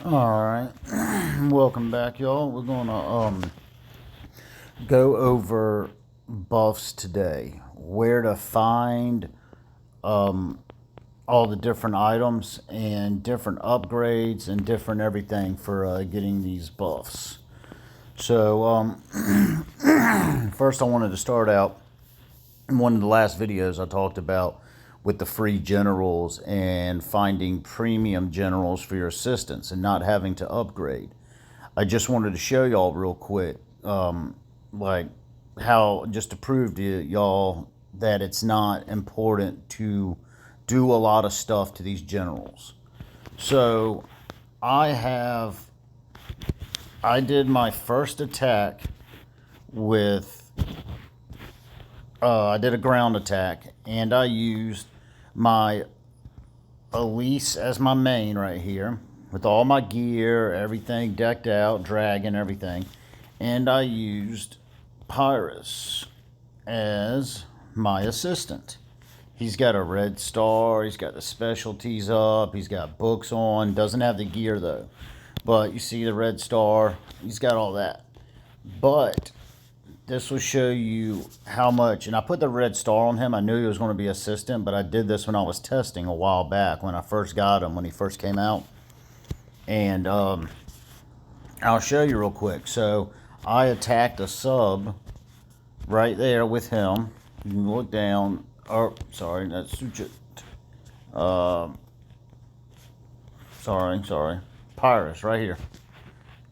Alright, welcome back, y'all. We're gonna go over buffs today. Where to find all the different items and different upgrades and different everything for getting these buffs. So, first I wanted to start out in one of the last videos I talked about with the free generals and finding premium generals for your assistants and not having to upgrade. I just wanted to show y'all real quick, like how just to prove to y'all that it's not important to do a lot of stuff to these generals. So I did my first attack with I did a ground attack, and I used my Elise as my main right here, with all my gear, everything decked out, dragon, everything. And I used Pyrus as my assistant. He's got a red star, he's got the specialties up, he's got books on, doesn't have the gear though. But you see the red star, he's got all that. But this will show you how much, and I put the red star on him. I knew he was going to be assistant, but I did this when I was testing a while back when I first got him, when he first came out. And I'll show you real quick. So I attacked a sub right there with him. You can look down. Oh, sorry, that's Suchit. Sorry. Pyrus right here.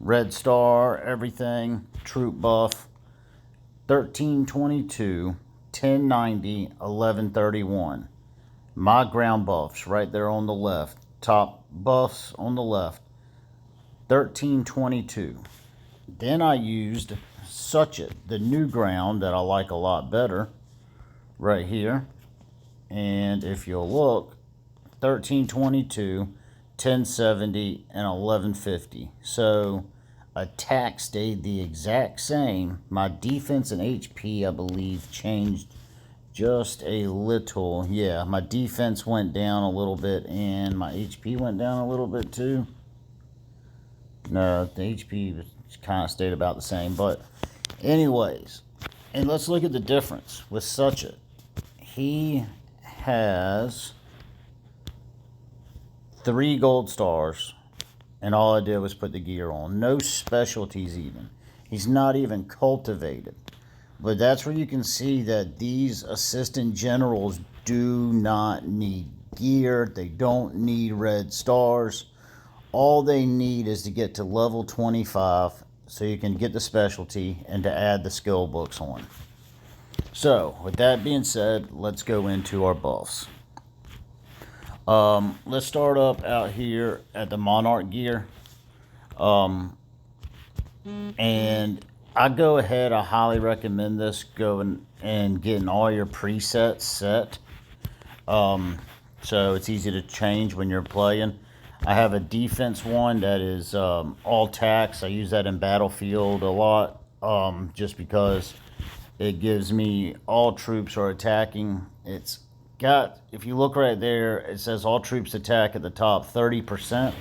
Red star, everything, troop buff. 1322, 1090, 1131. My ground buffs right there on the left. Top buffs on the left. 1322. Then I used Suchit, the new ground that I like a lot better, right here. And if you'll look, 1322, 1070, and 1150. So attack stayed the exact same. My defense and HP, I believe, changed just a little. Yeah, my defense went down a little bit, and my HP went down a little bit too. No, the HP kind of stayed about the same. But anyways, and let's look at the difference with Suchit. He has 3 gold stars, and all I did was put the gear on. No specialties even. He's not even cultivated. But that's where you can see that these assistant generals do not need gear. They don't need red stars. All they need is to get to level 25 so you can get the specialty and to add the skill books on. So, with that being said, let's go into our buffs. Let's start up out here at the Monarch gear. And I go ahead, I highly recommend this, going and getting all your presets set. So it's easy to change when you're playing. I have a defense one that is all tax. I use that in Battlefield a lot, just because it gives me all troops are attacking. It's got, if you look right there, it says all troops attack at the top 30%.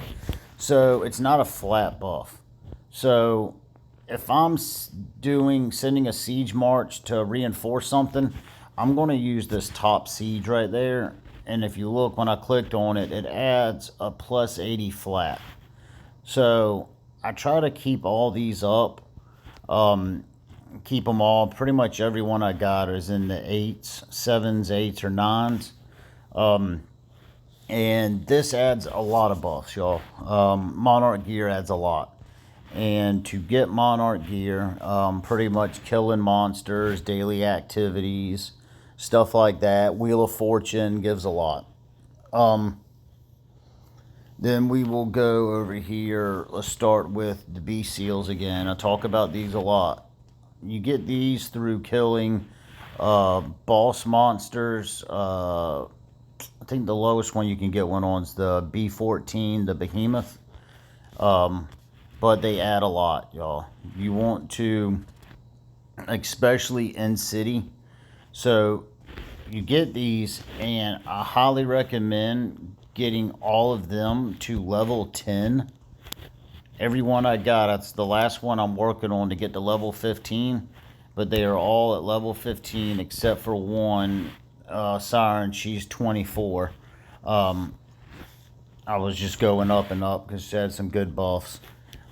So it's not a flat buff. So if I'm sending a siege march to reinforce something, I'm going to use this top siege right there. And if you look, when I clicked on it, it adds a plus 80 flat. So I try to keep all these up. Keep them all. Pretty much every one I got is in the 8s, 7s, 8s, or 9s. And this adds a lot of buffs, y'all. Monarch gear adds a lot. And to get Monarch gear, pretty much killing monsters, daily activities, stuff like that. Wheel of Fortune gives a lot. Then we will go over here. Let's start with the bee seals again. I talk about these a lot. You get these through killing boss monsters. I think the lowest one you can get one on is the B14, the behemoth. But they add a lot, y'all. You want to, especially in city. So you get these, and I highly recommend getting all of them to level 10 Every one I got, that's the last one I'm working on to get to level 15. But they are all at level 15 except for one siren. She's 24. Um, I was just going up and up because she had some good buffs.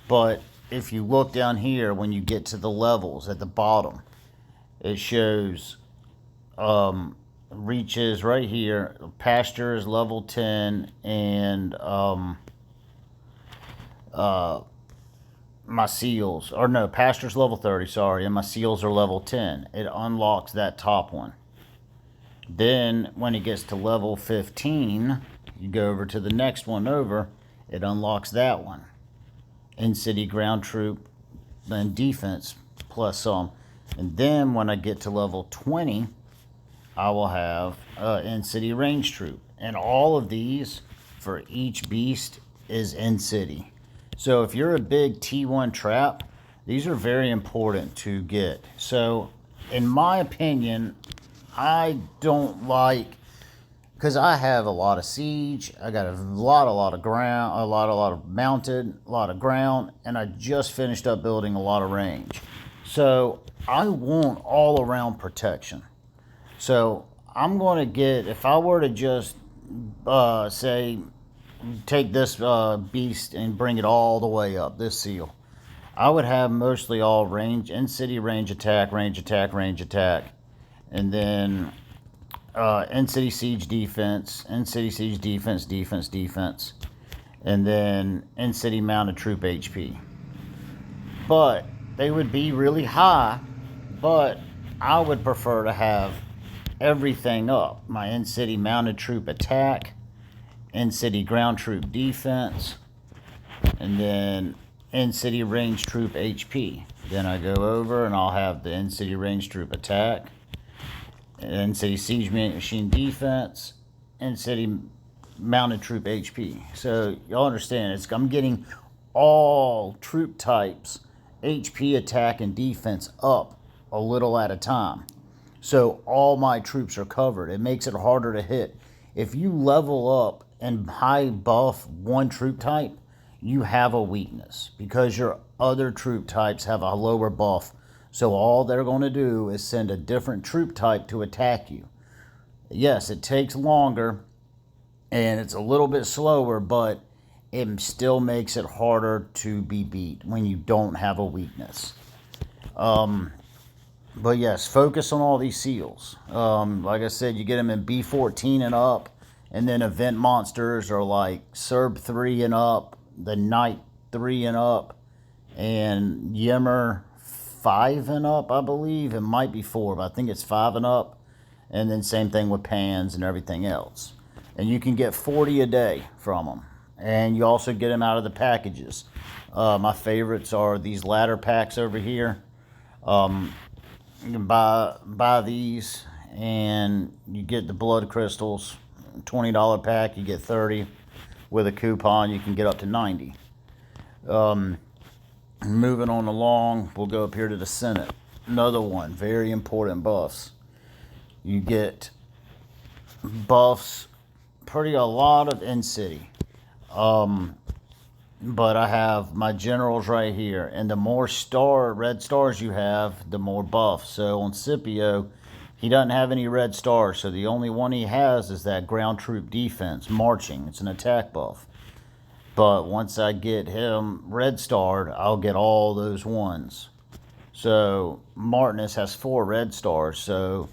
But if you look down here, when you get to the levels at the bottom, it shows reaches right here. Pasture is level 10, and my seals, or no, pasture's level 30, sorry, and my seals are level 10. It unlocks that top one. Then when it gets to level 15, you go over to the next one over, it unlocks that one. In-city ground troop and defense plus some. And then when I get to level 20, I will have in-city range troop. And all of these for each beast is in-city. So if you're a big T1 trap, these are very important to get. So in my opinion, I don't like, because I have a lot of siege, I got a lot of ground, a lot of mounted, a lot of ground, and I just finished up building a lot of range. So I want all around protection. So I'm going to get, if I were to just say, take this beast and bring it all the way up, this seal, I would have mostly all range, in-city range attack, range attack, range attack. And then in-city siege defense, in-city siege defense, defense, defense. And then in-city mounted troop HP. But they would be really high, but I would prefer to have everything up. My in-city mounted troop attack, in-city ground troop defense, and then in-city range troop HP. Then I go over and I'll have the in-city range troop attack, in-city siege machine defense, in-city mounted troop HP. So y'all understand, I'm getting all troop types, HP, attack, and defense up a little at a time. So all my troops are covered. It makes it harder to hit. If you level up and high buff one troop type, you have a weakness because your other troop types have a lower buff. So all they're going to do is send a different troop type to attack you. Yes, it takes longer and it's a little bit slower, but it still makes it harder to be beat when you don't have a weakness. But yes, focus on all these seals. Like I said, you get them in B14 and up, and then event monsters are like Serb 3 and up, the Knight 3 and up, and Yimmer 5 and up, I believe. It might be 4, but I think it's 5 and up. And then same thing with pans and everything else. And you can get 40 a day from them. And you also get them out of the packages. My favorites are these ladder packs over here. You can buy these and you get the blood crystals. $20 pack, you get 30. With a coupon, you can get up to 90. Moving on along, we'll go up here to the Senate. Another one, very important buffs. You get buffs, a lot of in-city. But I have my generals right here. And the more red stars you have, the more buffs. So on Scipio, he doesn't have any red stars. So the only one he has is that ground troop defense, marching. It's an attack buff. But once I get him red starred, I'll get all those ones. So Martinus has 4 red stars. So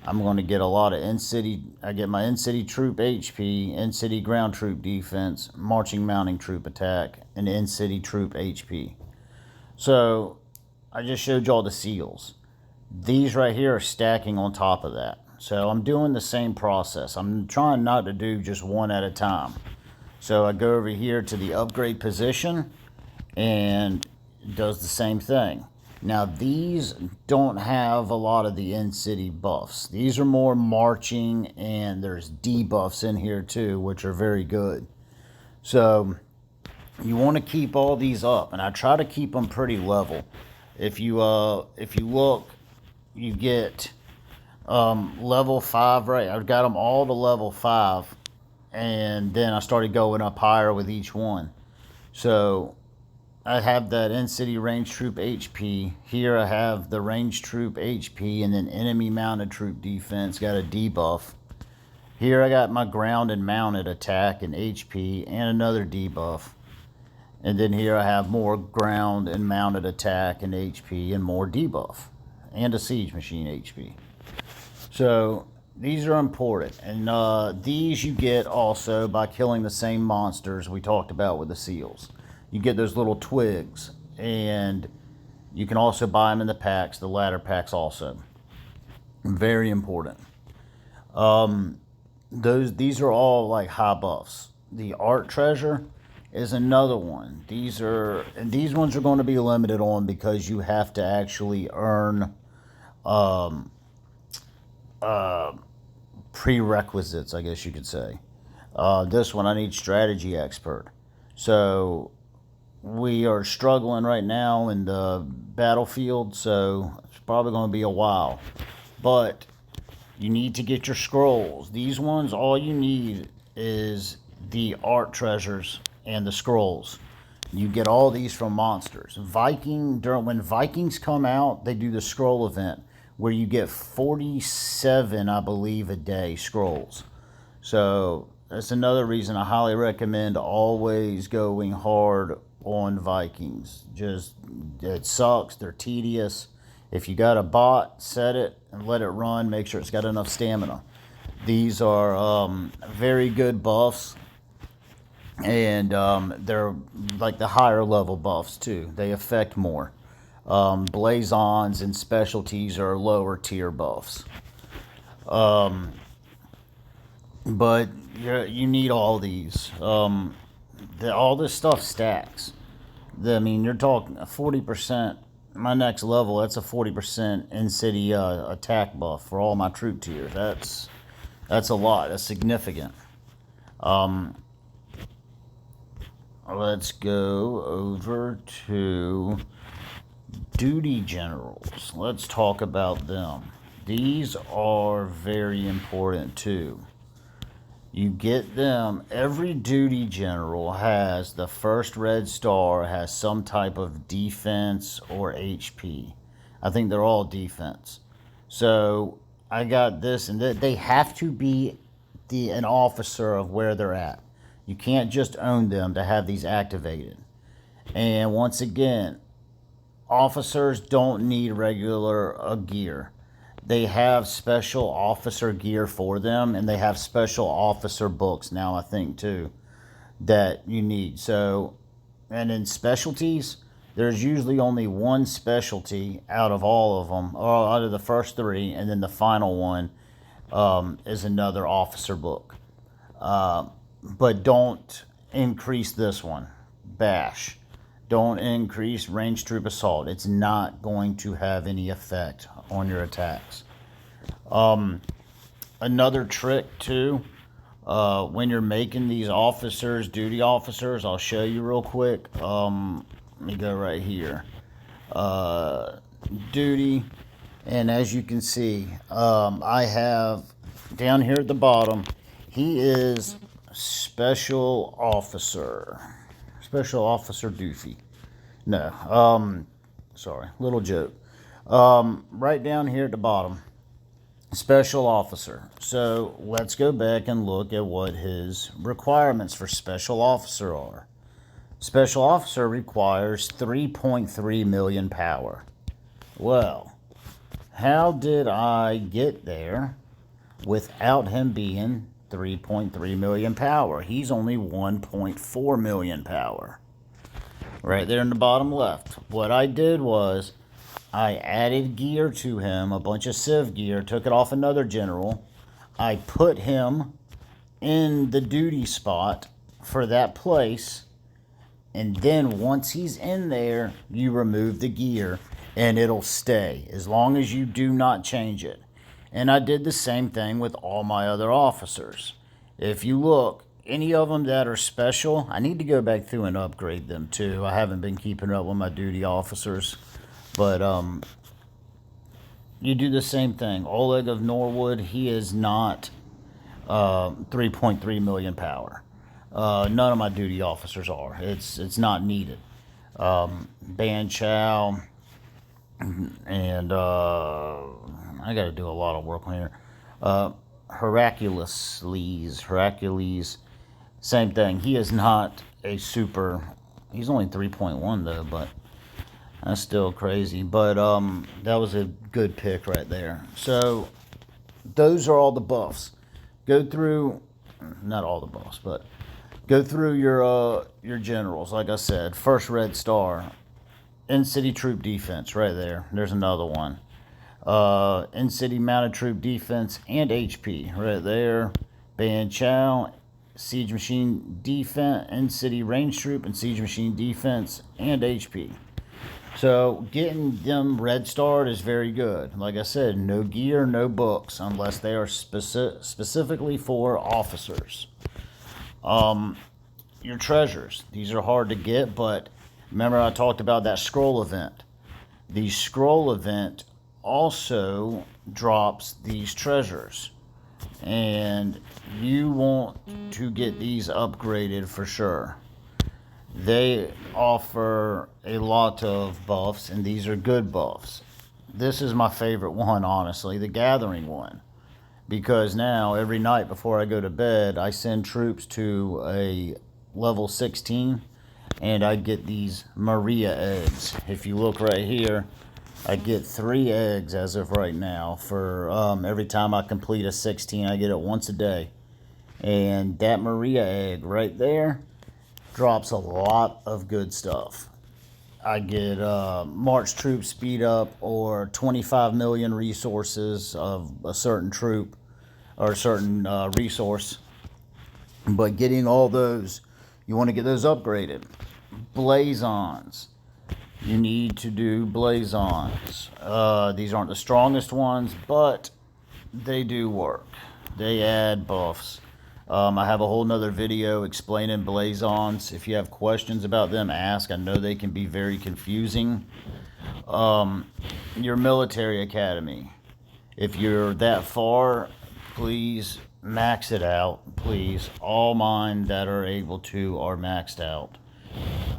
I'm going to get a lot of in-city. I get my in-city troop HP, in-city ground troop defense, marching mounting troop attack, and in-city troop HP. So I just showed y'all the seals. These right here are stacking on top of that. So I'm doing the same process. I'm trying not to do just one at a time. So I go over here to the upgrade position and it does the same thing. Now these don't have a lot of the in-city buffs. These are more marching, and there's debuffs in here too, which are very good. So you want to keep all these up, and I try to keep them pretty level. If you look, you get level 5, right? I've got them all to level 5, and then I started going up higher with each one. So I have that in-city range troop HP. Here I have the range troop HP, and then enemy mounted troop defense got a debuff. Here I got my ground and mounted attack and HP and another debuff. And then here I have more ground and mounted attack and HP and more debuff. And a siege machine HP. So these are important. And these you get also by killing the same monsters we talked about with the seals. You get those little twigs. And you can also buy them in the packs, the ladder packs also. Very important. These are all like high buffs. The art treasure is another one. These ones are going to be limited on because you have to actually earn prerequisites, I guess you could say. This one I need strategy expert. So we are struggling right now in the battlefield, so it's probably going to be a while. But you need to get your scrolls. These ones, all you need is the art treasures and the scrolls. You get all these from monsters. When Vikings come out, they do the scroll event where you get 47, I believe, a day scrolls. So that's another reason I highly recommend always going hard on Vikings. It sucks. They're tedious. If you got a bot, set it and let it run. Make sure it's got enough stamina. These are very good buffs. And they're like the higher level buffs too. They affect more. Blazons and specialties are lower tier buffs. But you need all these. All this stuff stacks. You're talking 40%. My next level, that's a 40% in-city attack buff for all my troop tiers. That's a lot. That's significant. Let's go over to duty generals. Let's talk about them. These are very important too. You get them. Every duty general has the first red star, has some type of defense or HP. I think they're all defense. So I got this, and they have to be an officer of where they're at. You can't just own them to have these activated. And once again, officers don't need regular gear. They have special officer gear for them, and they have special officer books now, I think, too, that you need. So, and in specialties, there's usually only one specialty out of all of them, or out of the first three, and then the final one is another officer book. But don't increase this one, Bash. Don't increase range troop assault. It's not going to have any effect on your attacks. Another trick too, when you're making these officers, duty officers, I'll show you real quick. Let me go right here. Duty, and as you can see, I have down here at the bottom, he is special officer doofy. No, sorry, little joke. Right down here at the bottom, special officer. So let's go back and look at what his requirements for special officer are. Special officer requires 3.3 million power. Well, how did I get there without him being 3.3 million power? He's only 1.4 million power. Right there in the bottom left. What I did was I added gear to him, a bunch of civ gear, took it off another general. I put him in the duty spot for that place. And then once he's in there, you remove the gear and it'll stay as long as you do not change it. And I did the same thing with all my other officers. If you look, any of them that are special, I need to go back through and upgrade them too. I haven't been keeping up with my duty officers. But you do the same thing. Oleg of Norwood, he is not 3.3 million power. None of my duty officers are. It's not needed. Ban Chow, and I got to do a lot of work on here. Hercules, same thing. He is not a super. He's only 3.1 though, but that's still crazy. But that was a good pick right there. So those are all the buffs. Go through, not all the buffs, but go through your generals. Like I said, first red star, in-city troop defense right there. There's another one. In-city mounted troop defense and HP right there. Ban Chow, siege machine defense, in-city range troop and siege machine defense and HP. So getting them red starred is very good. Like I said, no gear, no books, unless they are specifically for officers. Your treasures. These are hard to get, but remember I talked about that scroll event. The scroll event also drops these treasures. And you want to get these upgraded for sure. They offer a lot of buffs, and these are good buffs. This is my favorite one, honestly, the Gathering one. Because now, every night before I go to bed, I send troops to a level 16, and I get these Maria eggs. If you look right here, I get 3 eggs as of right now. For every time I complete a 16, I get it once a day. And that Maria egg right there drops a lot of good stuff. I get March troop speed up or 25 million resources of a certain troop or a certain resource. But getting all those, you want to get those upgraded. Blazons. You need to do blazons. These aren't the strongest ones, but they do work. They add buffs. I have a whole nother video explaining blazons. If you have questions about them, ask. I know they can be very confusing. Your military academy. If you're that far, please max it out. Please. All mine that are able to are maxed out.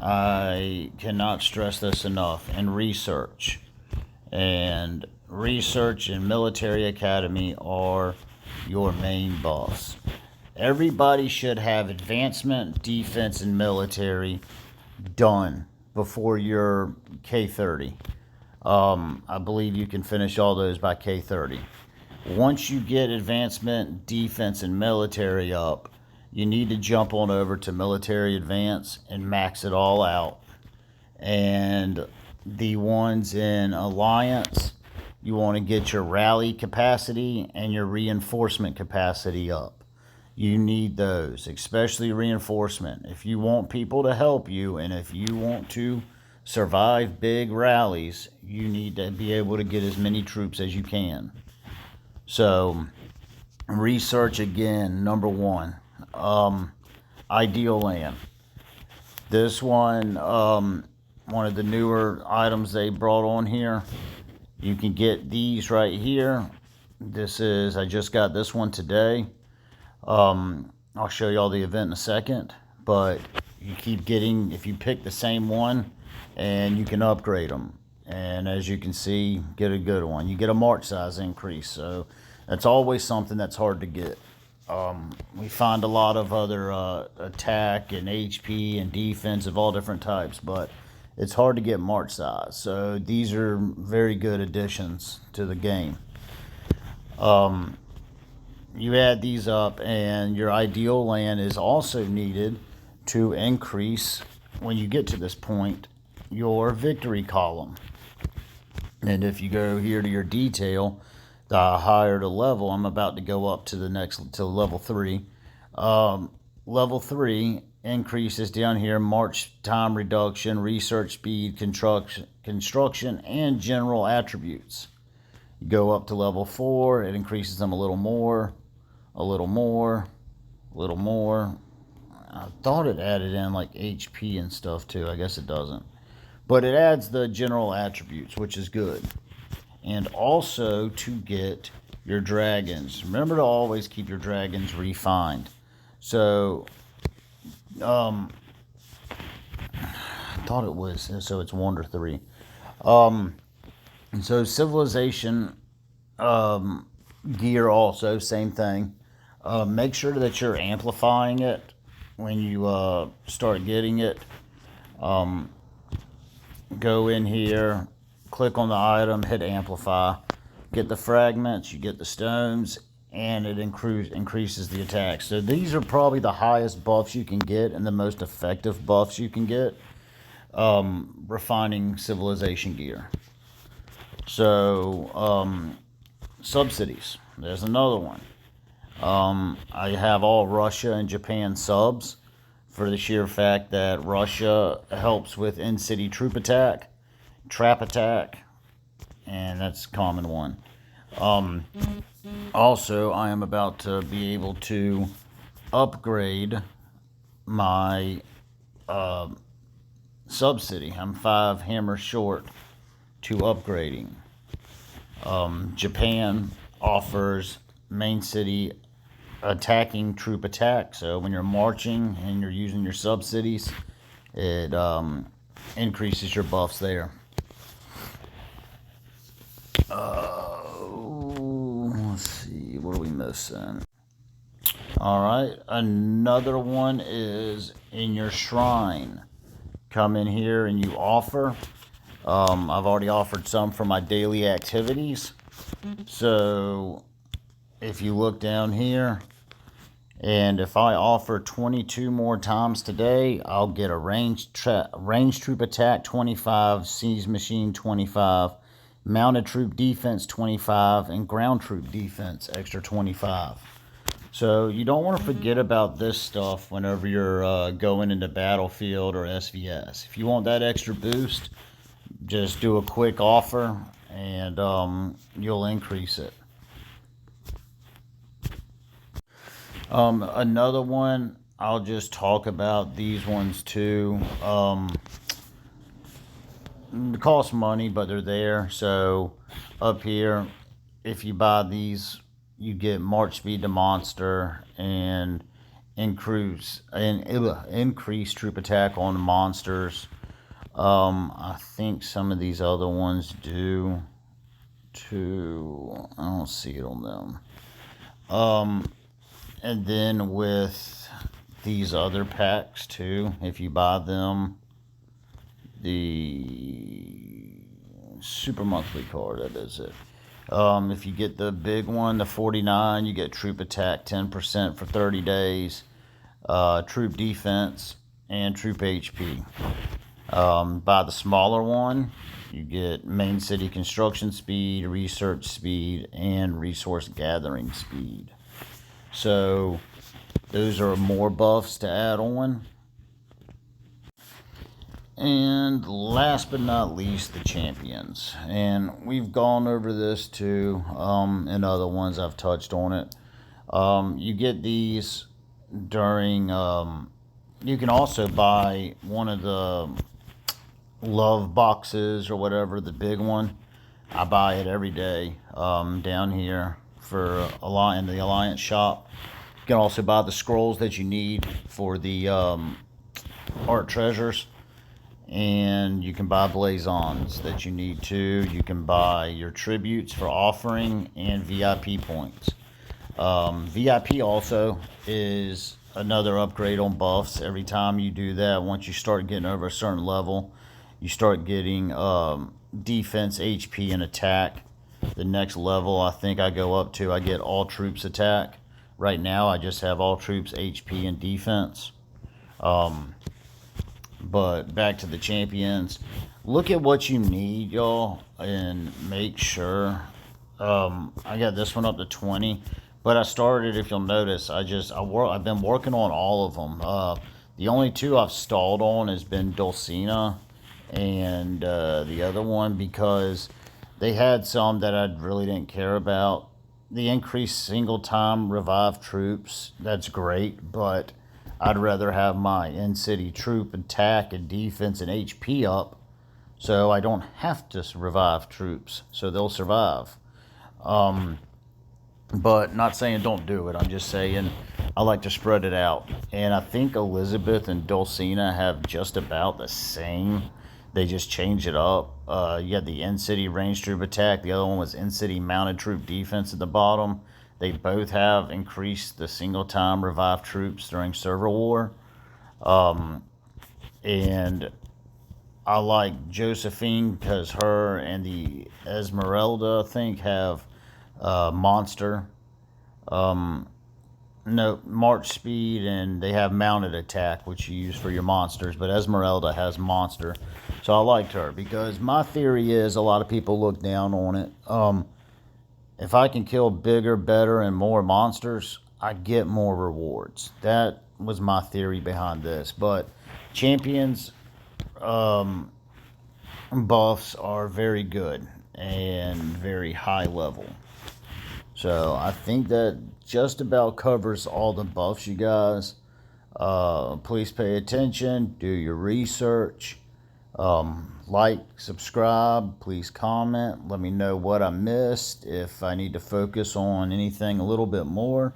I cannot stress this enough. And research. And research and military academy are your main buffs. Everybody should have advancement, defense, and military done before your K30. I believe you can finish all those by K30. Once you get advancement, defense, and military up, you need to jump on over to military advance and max it all out. And the ones in alliance, you want to get your rally capacity and your reinforcement capacity up. You need those, especially reinforcement. If you want people to help you and if you want to survive big rallies, you need to be able to get as many troops as you can. So, research again, number 1. Ideal land. This one of the newer items they brought on here. You can get these right here. I just got this one today. I'll show you all the event in a second, but you keep getting, if you pick the same one, and you can upgrade them. And as you can see, get a good one. You get a march size increase, so that's always something that's hard to get. We find a lot of other attack and HP and defense of all different types, but it's hard to get march size. So these are very good additions to the game. You add these up, and your ideal land is also needed to increase, when you get to this point, your victory column. And if you go here to your detail, the higher the level, I'm about to go up to level 3. Level 3 increases down here: march time reduction, research speed, construction, and general attributes. You go up to level 4, it increases them a little more, a little more, a little more. I thought it added in like HP and stuff too. I guess it doesn't. But it adds the general attributes, which is good. And also to get your dragons. Remember to always keep your dragons refined. So, thought it was, so it's 1 to 3. And so civilization gear also, same thing. Make sure that you're amplifying it when you start getting it. Go in here, click on the item, hit amplify, get the fragments, you get the stones, and it increases the attack. So these are probably the highest buffs you can get and the most effective buffs you can get refining civilization gear. So subsidies, there's another one. I have all Russia and Japan subs for the sheer fact that Russia helps with in-city troop attack, trap attack, and that's a common one. Also, I am about to be able to upgrade my subsidy. I'm 5 hammers short to upgrading. Japan offers main city attacking troop attack, so when you're marching and you're using your subsidies, it increases your buffs there. Let's see, what are we missing? Alright, another one is in your shrine. Come in here and you offer. I've already offered some for my daily activities. So if you look down here, and if I offer 22 more times today, I'll get a range troop attack 25, siege machine 25, mounted troop defense 25, and ground troop defense extra 25. So you don't want to forget about this stuff whenever you're going into Battlefield or SVS. If you want that extra boost, just do a quick offer and you'll increase it. Another one, I'll just talk about these ones too. They cost money, but they're there. So up here, if you buy these, you get March Speed to Monster and increase troop attack on the monsters. I think some of these other ones do too. I don't see it on them. And then with these other packs too, if you buy them, the super monthly card, that is it. If you get the big one, the 49, you get troop attack 10% for 30 days, troop defense, and troop HP. Buy the smaller one, you get main city construction speed, research speed, and resource gathering speed. So those are more buffs to add on. And last but not least, the champions. And we've gone over this too, and other ones I've touched on it. You get these during, you can also buy one of the love boxes or whatever, the big one. I buy it every day down here for in the Alliance shop. You can also buy the scrolls that you need for the art treasures. And you can buy blazons that you need too. You can buy your tributes for offering and VIP points. VIP also is another upgrade on buffs. Every time you do that, once you start getting over a certain level, you start getting defense, HP, and attack. The next level I think I go up to, I get all troops attack. Right now I just have all troops HP and defense. But back to the champions, look at what you need, y'all, and make sure. I got this one up to 20, but I started, if you'll notice, I've been working on all of them. The only two I've stalled on has been Dulcina and the other one, because they had some that I really didn't care about. The increased single time revive troops, that's great, but I'd rather have my in-city troop attack and defense and HP up, so I don't have to revive troops, so they'll survive. But not saying don't do it. I'm just saying I like to spread it out. And I think Elizabeth and Dulcina have just about the same. They just change it up. You had the in-city range troop attack. The other one was in-city mounted troop defense at the bottom. They both have increased the single-time revive troops during server war. And I like Josephine because her and the Esmeralda, I think, have monster. No, March speed, and they have mounted attack, which you use for your monsters. But Esmeralda has monster. So I liked her because my theory is a lot of people look down on it. If I can kill bigger, better, and more monsters, I get more rewards. That was my theory behind this. But champions buffs are very good and very high level. So I think that just about covers all the buffs, you guys. Please pay attention, do your research, like, subscribe, please comment, let me know what I missed, if I need to focus on anything a little bit more.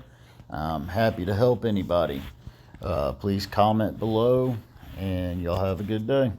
I'm happy to help anybody. Please comment below, and y'all have a good day.